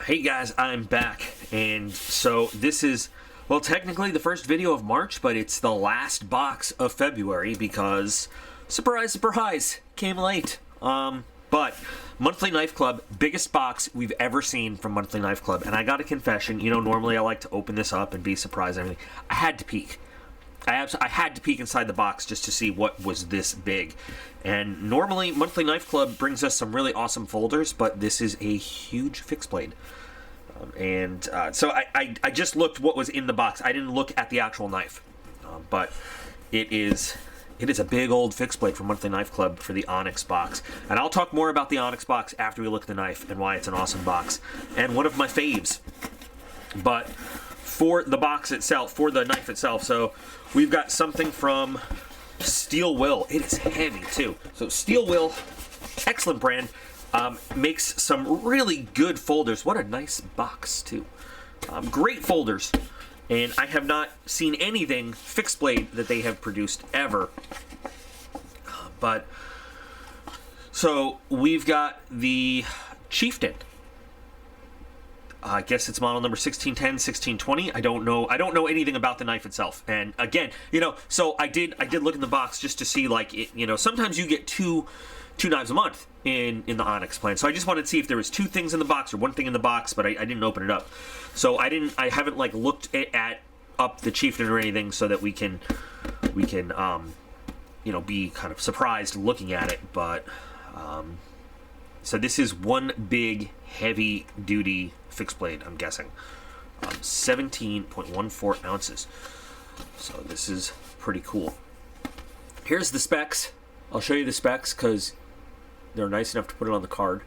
Hey guys, I'm back, and so this is, well, technically the first video of March, but it's the last box of February because, surprise, surprise, came late. But Monthly Knife Club, biggest box we've ever seen from Monthly Knife Club, and I got a confession. You know, normally I like to open this up and be surprised and everything. I had to peek. I had to peek inside the box just to see what was this big. And normally Monthly Knife Club brings us some really awesome folders, but this is a huge fixed blade. So I just looked what was in the box. I didn't look at the actual knife, but it is a big old fixed blade from Monthly Knife Club for the Onyx box. And I'll talk more about the Onyx box after we look at the knife and why it's an awesome box and one of my faves. But for the box itself, for the knife itself, so we've got something from Steel Will. It is heavy too. So Steel Will, excellent brand, makes some really good folders. What a nice box too. Great folders. And I have not seen anything fixed blade that they have produced ever. But so we've got the Chieftain. I guess it's model number 1610, 1620. I don't know anything about the knife itself. And again, you know, so I did look in the box just to see, like, it, you know, sometimes you get two knives a month in the Onyx plan. So I just wanted to see if there was two things in the box or one thing in the box, but I didn't open it up. So I haven't like looked up the Chieftain or anything so that we can you know, be kind of surprised looking at it. But so this is one big heavy duty fixed blade, I'm guessing. 17.14 ounces. So this is pretty cool. Here's the specs. I'll show you the specs because they're nice enough to put it on the card.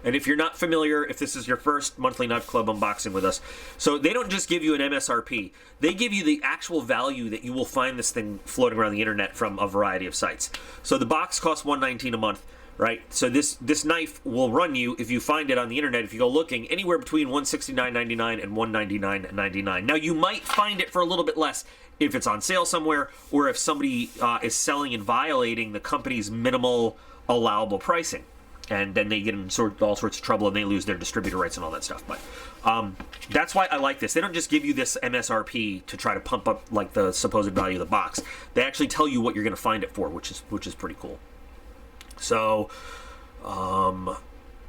And if you're not familiar, if this is your first Monthly Knife Club unboxing with us, so they don't just give you an MSRP. They give you the actual value that you will find this thing floating around the internet from a variety of sites. So the box costs $119 a month, right? So this knife will run you, if you find it on the internet, if you go looking, anywhere between $169.99 and $199.99. Now, you might find it for a little bit less if it's on sale somewhere, or if somebody is selling and violating the company's minimal allowable pricing. And then they get in all sorts of trouble and they lose their distributor rights and all that stuff. But that's why I like this. They don't just give you this MSRP to try to pump up like the supposed value of the box. They actually tell you what you're going to find it for, which is pretty cool. So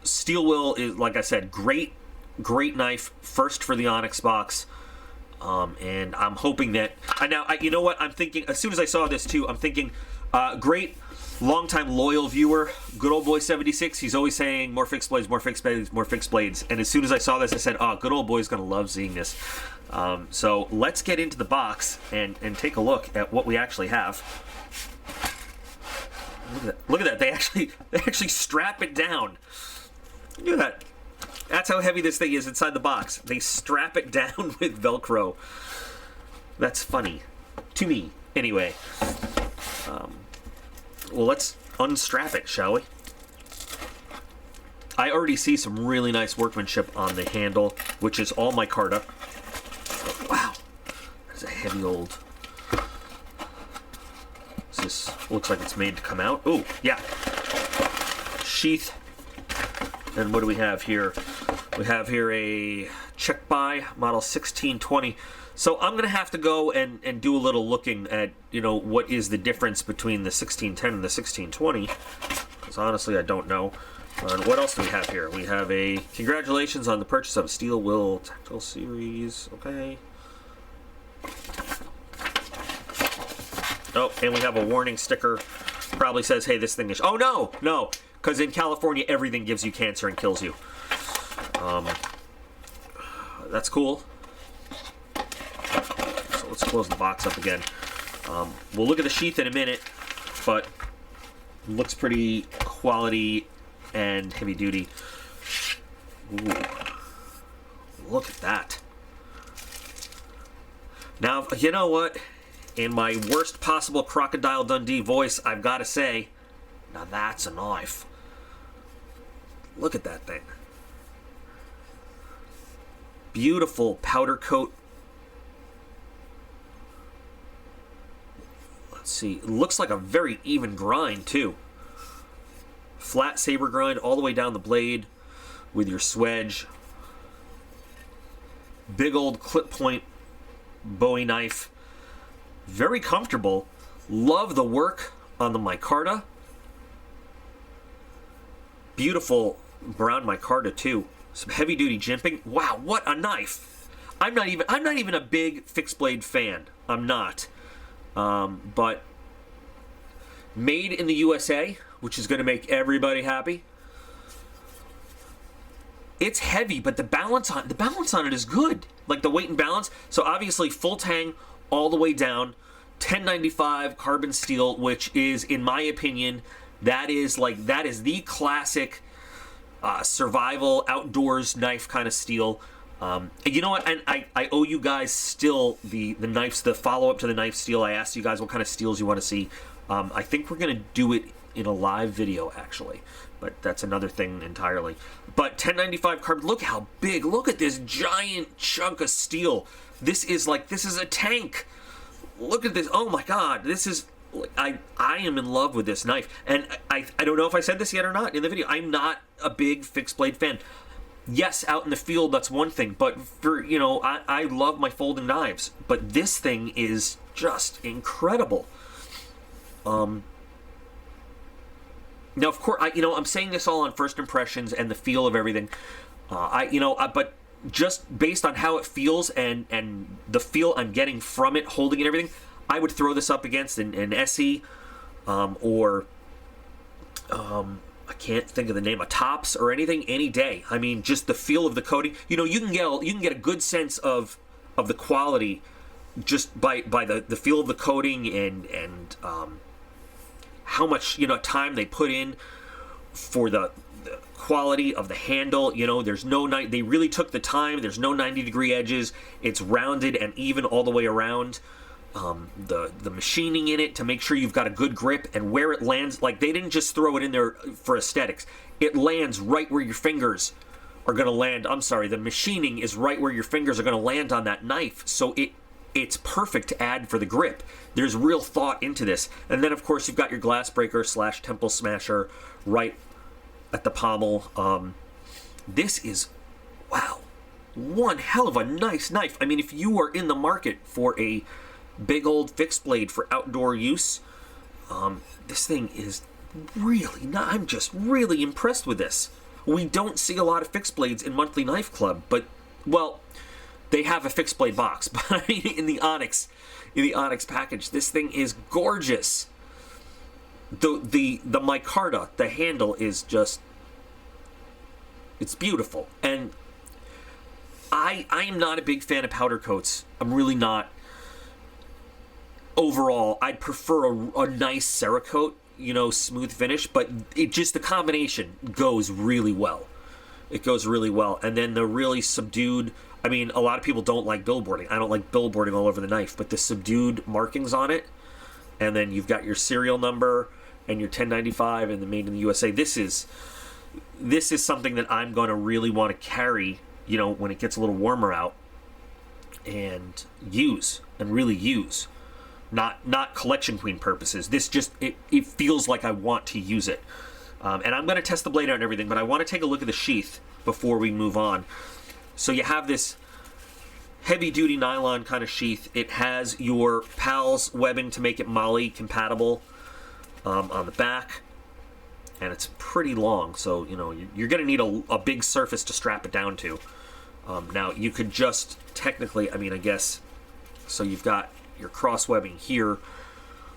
Steel Will is, like I said, great knife. First for the Onyx box. And I'm hoping that you know what I'm thinking. As soon as I saw this too, I'm thinking great. Longtime loyal viewer, good old boy 76. He's always saying more fixed blades, more fixed blades, more fixed blades. And as soon as I saw this, I said, "Oh, good old boy's gonna love seeing this." So let's get into the box and take a look at what we actually have. Look at that! They actually strap it down. Look at that. That's how heavy this thing is inside the box. They strap it down with Velcro. That's funny to me, anyway. Well, let's unstrap it, shall we? I already see some really nice workmanship on the handle, which is all micarta. Wow, that's a heavy old. This looks like it's made to come out. Oh, yeah. Sheath. And what do we have here? We have here a check by model 1620. So I'm going to have to go and do a little looking at, you know, what is the difference between the 1610 and the 1620. Because honestly, I don't know. What else do we have here? We have a congratulations on the purchase of a Steel Will Tactile Series. Okay. Oh, and we have a warning sticker. Probably says, hey, this thing is... Oh, no! Because in California, everything gives you cancer and kills you. That's cool. So let's close the box up again. We'll look at the sheath in a minute, but looks pretty quality and heavy duty. Ooh. Look at that. Now, you know what? In my worst possible Crocodile Dundee voice, I've got to say, now that's a knife. Look at that thing. Beautiful powder coat. Let's see. It looks like a very even grind, too. Flat saber grind all the way down the blade. with your swedge. Big old clip point Bowie knife. Very comfortable. Love the work on the micarta. Beautiful brown micarta too. Some heavy duty jimping. Wow, what a knife! I'm not even a big fixed blade fan. I'm not. But made in the USA, which is going to make everybody happy. It's heavy, but the balance on it is good. Like the weight and balance. So obviously full tang all the way down. 1095 carbon steel, which is, in my opinion, that is the classic survival outdoors knife kind of steel. You know what? And I owe you guys still the knives, the follow up to the knife steel. I asked you guys what kind of steels you want to see. I think we're gonna do it in a live video actually, but that's another thing entirely. But 1095 carbon. Look how big. Look at this giant chunk of steel. This is a tank. Look at this. Oh my God. This is. I am in love with this knife, and I don't know if I said this yet or not in the video. I'm not a big fixed blade fan. Yes, out in the field that's one thing, but for I love my folding knives, but this thing is just incredible. Now of course I'm saying this all on first impressions and the feel of everything. But just based on how it feels and the feel I'm getting from it, holding it and everything, I would throw this up against an SE, or I can't think of the name, a Tops or anything, any day. I mean, just the feel of the coating. You can get a good sense of the quality just by the feel of the coating and how much time they put in for the quality of the handle. There's no they really took the time. There's no 90-degree edges. It's rounded and even all the way around. The machining in it to make sure you've got a good grip, and where it lands, like they didn't just throw it in there for aesthetics. It lands right where your fingers are going to land. I'm sorry, the machining is right where your fingers are going to land on that knife, so it's perfect to add for the grip. There's real thought into this. And then of course you've got your glass breaker / temple smasher right at the pommel. This is, wow, one hell of a nice knife. I mean, if you are in the market for a big old fixed blade for outdoor use, this thing is really not. I'm just really impressed with this. We don't see a lot of fixed blades in Monthly Knife Club, but well, they have a fixed blade box. But I mean, in the Onyx package, this thing is gorgeous. The micarta, the handle is just, it's beautiful. And I am not a big fan of powder coats. I'm really not. Overall, I'd prefer a nice Cerakote, smooth finish, but it just, the combination goes really well. It goes really well. And then the really subdued, I mean, a lot of people don't like billboarding. I don't like billboarding all over the knife, but the subdued markings on it, and then you've got your serial number and your 1095 and the made in the USA. This is something that I'm going to really want to carry, when it gets a little warmer out, and really use. Not collection queen purposes. This just, it feels like I want to use it. And I'm going to test the blade out and everything, but I want to take a look at the sheath before we move on. So you have this heavy-duty nylon kind of sheath. It has your PALS webbing to make it MOLLE compatible on the back. And it's pretty long, so you're going to need a big surface to strap it down to. Now, you could just technically, I guess, so you've got your cross webbing here,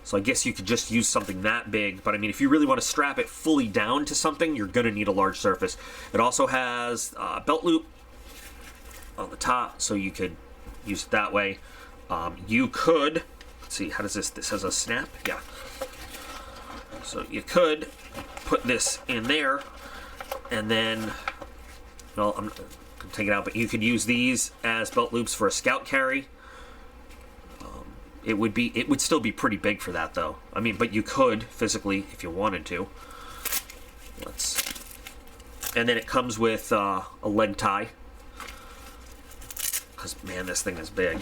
so I guess you could just use something that big, but if you really want to strap it fully down to something, you're going to need a large surface. It also has a belt loop on the top, so you could use it that way. You could, let's see, how does this has a snap? Yeah. So you could put this in there, and then, well, I'm going to take it out, but you could use these as belt loops for a scout carry. It would still be pretty big for that, though. But you could physically if you wanted to. And then it comes with a leg tie, because man, this thing is big.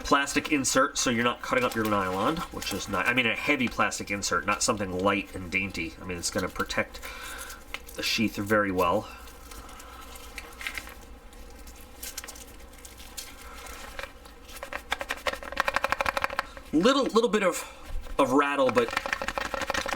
plastic insert, so you're not cutting up your nylon, which is not, I mean, a heavy plastic insert, not something light and dainty. I mean, it's going to protect the sheath very well. Little bit of rattle, but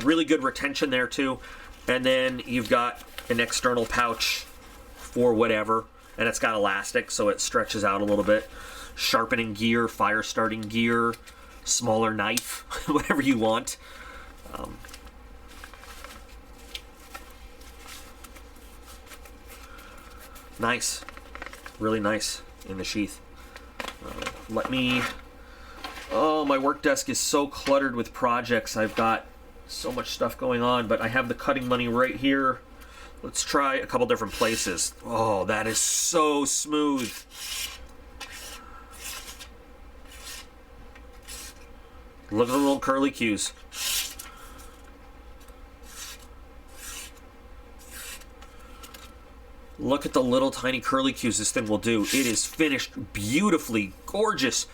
really good retention there too. And then you've got an external pouch for whatever, and it's got elastic, so it stretches out a little bit. Sharpening gear, fire starting gear, smaller knife, whatever you want. Nice, really nice in the sheath. Let me. Oh, my work desk is so cluttered with projects. I've got so much stuff going on, but I have the cutting money right here. Let's try a couple different places. Oh, that is so smooth. Look at the little curly cues. Look at the little tiny curly cues this thing will do. It is finished beautifully, gorgeous,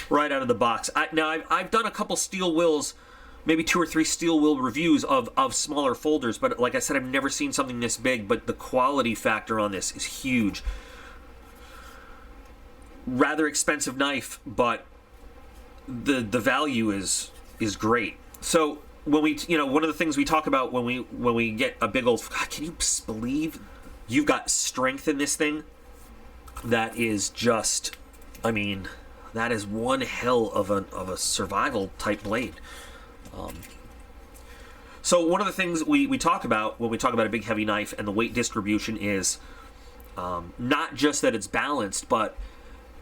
right out of the box. Now, I've done a couple steel wheels, maybe 2 or 3 steel wheel reviews of smaller folders, but like I said, I've never seen something this big, but the quality factor on this is huge. Rather expensive knife, but the value is great. So when we, one of the things we talk about when we get a big old, God, can you believe you've got strength in this thing? That is just, I mean, that is one hell of a survival type blade. So one of the things we talk about when we talk about a big heavy knife and the weight distribution is not just that it's balanced, but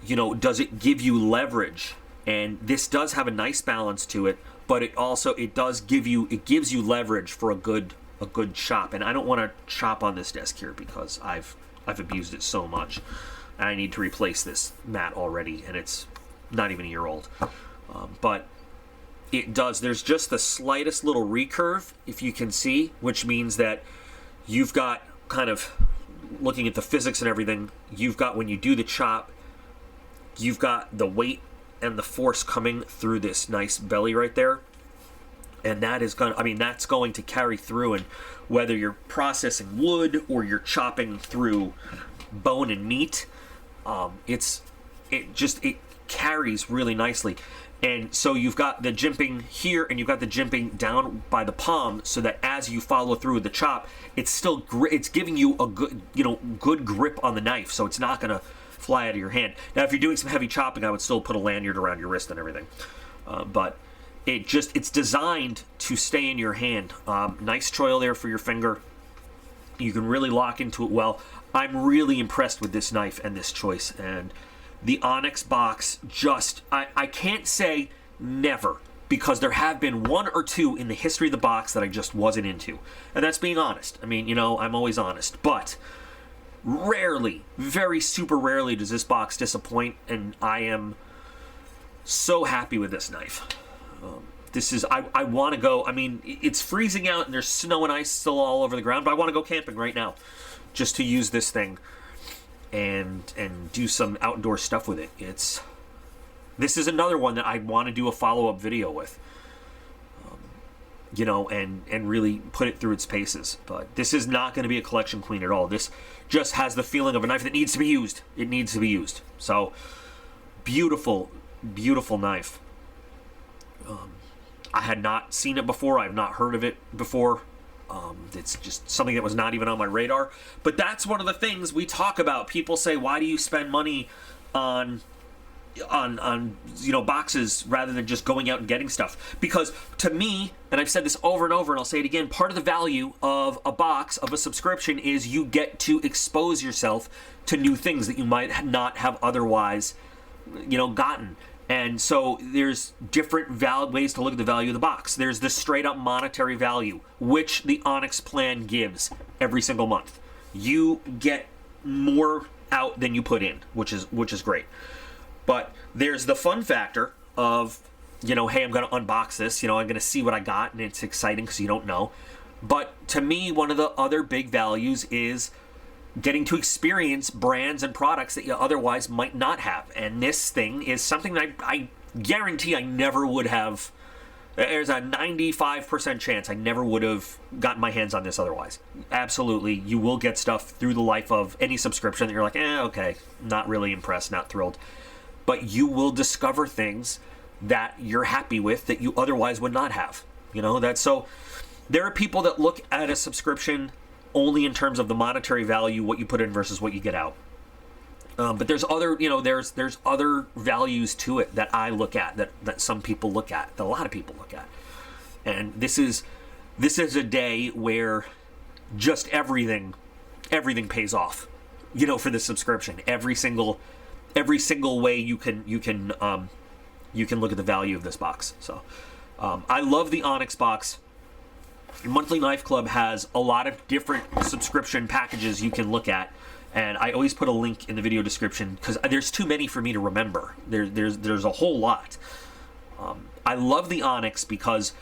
does it give you leverage? And this does have a nice balance to it, but it gives you leverage for a good chop. And I don't want to chop on this desk here because I've abused it so much, and I need to replace this mat already, and it's not even a year old. But it does. There's just the slightest little recurve, if you can see, which means that you've got, kind of looking at the physics and everything, you've got, when you do the chop, you've got the weight and the force coming through this nice belly right there. And that is that's going to carry through, and whether you're processing wood or you're chopping through bone and meat, it carries really nicely. And so you've got the jimping here, and you've got the jimping down by the palm, so that as you follow through with the chop, it's giving you a good grip on the knife, so it's not going to fly out of your hand. Now, if you're doing some heavy chopping, I would still put a lanyard around your wrist and everything, but it's designed to stay in your hand. Nice choil there for your finger. You can really lock into it well. I'm really impressed with this knife and this choice, and the Onyx box, I can't say never, because there have been 1 or 2 in the history of the box that I just wasn't into. And that's being honest. I mean, I'm always honest. But rarely, very super rarely does this box disappoint, and I am so happy with this knife. I want to go, I mean, it's freezing out and there's snow and ice still all over the ground, but I want to go camping right now just to use this thing and do some outdoor stuff with it. This is another one that I want to do a follow-up video with, and really put it through its paces. But this is not going to be a collection queen at all. This just has the feeling of a knife that needs to be used. It needs to be used. So, beautiful, beautiful knife. I had not seen it before. I have not heard of it before. It's just something that was not even on my radar. But that's one of the things we talk about. People say, why do you spend money on boxes rather than just going out and getting stuff? Because to me, and I've said this over and over, and I'll say it again, part of the value of a box, of a subscription, is you get to expose yourself to new things that you might not have otherwise, gotten. And so there's different ways to look at the value of the box. There's the straight up monetary value, which the Onyx plan gives every single month. You get more out than you put in, which is great. But there's the fun factor of, hey, I'm going to unbox this. I'm going to see what I got, and it's exciting because you don't know. But to me, one of the other big values is getting to experience brands and products that you otherwise might not have. And this thing is something that I guarantee I never would have. There's a 95% chance I never would have gotten my hands on this otherwise. Absolutely, you will get stuff through the life of any subscription that you're like, okay, not really impressed, not thrilled. But you will discover things that you're happy with that you otherwise would not have. You know, that's so. There are people that look at a subscription only in terms of the monetary value, what you put in versus what you get out. But there's other, there's other values to it that I look at, that some people look at, that a lot of people look at. And this is a day where just everything pays off, for this subscription. Every single way you can look at the value of this box. So I love the Onyx box. Monthly Knife Club has a lot of different subscription packages you can look at, and I always put a link in the video description because there's too many for me to remember. There's a whole lot. I love the Onyx because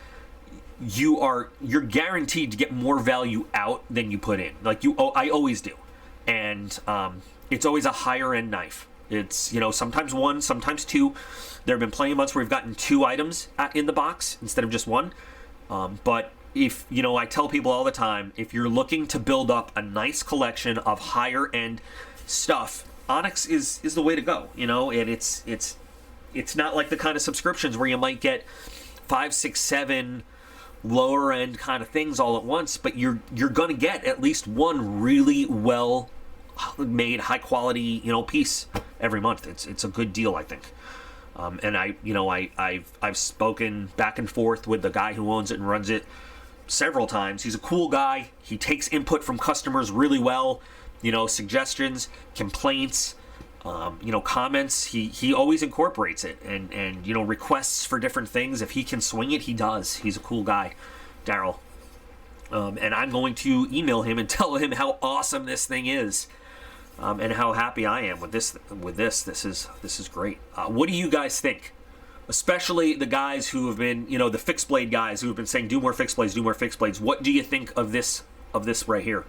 you're guaranteed to get more value out than you put in. I always do, and it's always a higher end knife. It's sometimes one, sometimes two. There have been plenty of months where we've gotten 2 items in the box instead of just one, but if I tell people all the time, if you're looking to build up a nice collection of higher end stuff, Onyx is the way to go. And it's not like the kind of subscriptions where you might get 5, 6, 7 lower end kind of things all at once, but you're gonna get at least one really well made, high quality piece every month. It's a good deal, I think. And I've spoken back and forth with the guy who owns it and runs it several times. He's a cool guy. He takes input from customers really well. Suggestions, complaints, comments. He always incorporates it, and requests for different things. If he can swing it, he does. He's a cool guy, Daryl. And I'm going to email him and tell him how awesome this thing is, and how happy I am with this. This is great. What do you guys think? Especially the guys who have been, the fixed blade guys who have been saying, do more fixed blades, do more fixed blades. What do you think of this right here?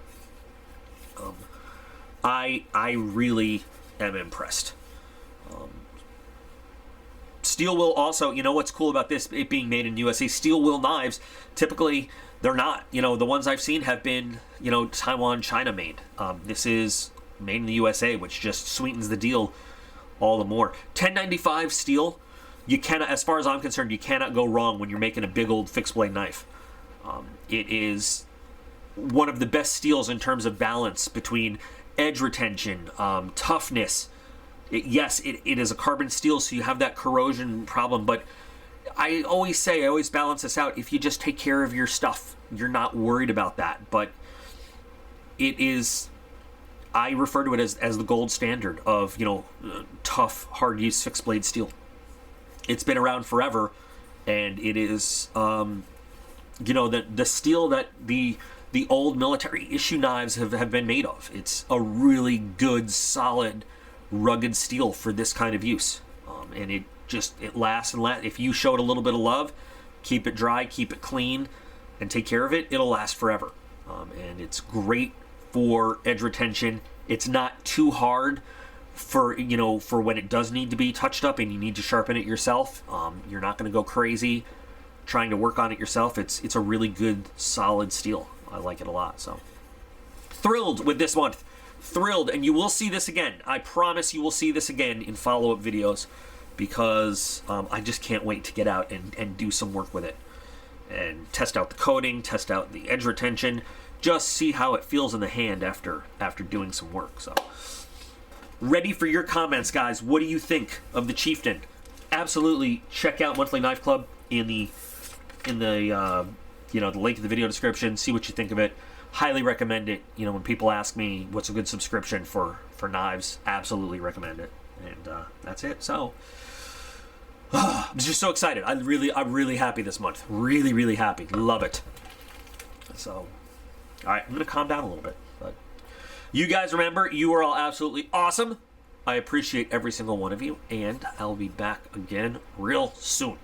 I really am impressed. Steel will also, what's cool about this, it being made in USA, steel will knives, typically they're not. The ones I've seen have been, Taiwan, China made. This is made in the USA, which just sweetens the deal all the more. 1095 steel. You cannot, as far as I'm concerned, you cannot go wrong when you're making a big old fixed blade knife. It is one of the best steels in terms of balance between edge retention, toughness. Yes, it is a carbon steel, so you have that corrosion problem, but I always balance this out. If you just take care of your stuff, you're not worried about that. But it is, I refer to it as the gold standard of, tough, hard-use fixed blade steel. It's been around forever, and it is, the steel that the old military issue knives have been made of. It's a really good, solid, rugged steel for this kind of use, and it lasts and lasts. If you show it a little bit of love, keep it dry, keep it clean, and take care of it, it'll last forever. And it's great for edge retention. It's not too hard for when it does need to be touched up and you need to sharpen it yourself. You're not going to go crazy trying to work on it yourself. It's a really good, solid steel. I like it a lot. So thrilled with this month. Thrilled, and you will see this again. I promise you will see this again in follow-up videos, because I just can't wait to get out and do some work with it and test out the coating, test out the edge retention, just see how it feels in the hand after doing some work. So ready for your comments, guys. What do you think of the Chieftain? Absolutely check out Monthly Knife Club in the the link in the video description. See what you think of it. Highly recommend it. When people ask me what's a good subscription for knives, absolutely recommend it. And that's it. So I'm just so excited. I'm really happy this month. Really happy. Love it. So, all right, I'm gonna calm down a little bit. But you guys remember, you are all absolutely awesome. I appreciate every single one of you, and I'll be back again real soon.